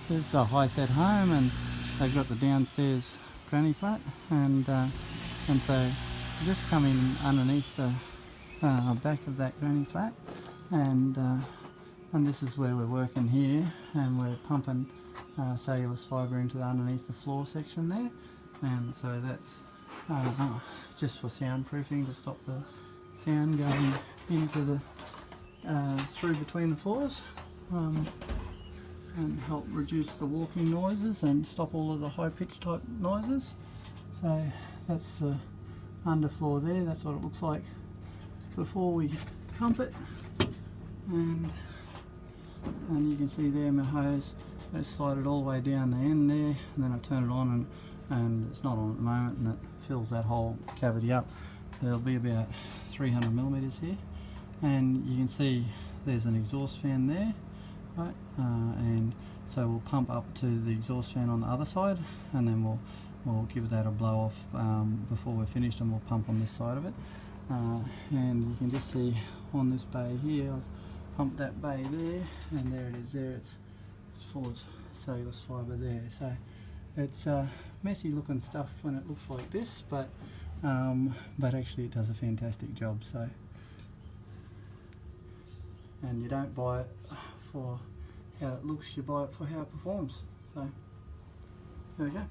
this is a high set home, and they've got the downstairs granny flat, and so just come in underneath the back of that granny flat, and this is where we're working here, and we're pumping cellulose fibre into underneath the floor section there, and so that's just for soundproofing, to stop the sound going into the through between the floors, and help reduce the walking noises and stop all of the high pitched type noises. So that's the underfloor there. That's what it looks like before we pump it, and you can see there my hose. I slide it all the way down the end there, and then I turn it on, and it's not on at the moment, and it fills that whole cavity up. There'll be about 300 millimeters here, and you can see there's an exhaust fan there, right? And so we'll pump up to the exhaust fan on the other side, and then we'll give that a blow off before we're finished, and we'll pump on this side of it. And you can just see on this bay here, I've pumped that bay there, and there it is there. It's full of cellulose fibre there. So it's messy looking stuff when it looks like this, but actually it does a fantastic job. So, and you don't buy it for how it looks, you buy it for how it performs. So there we go.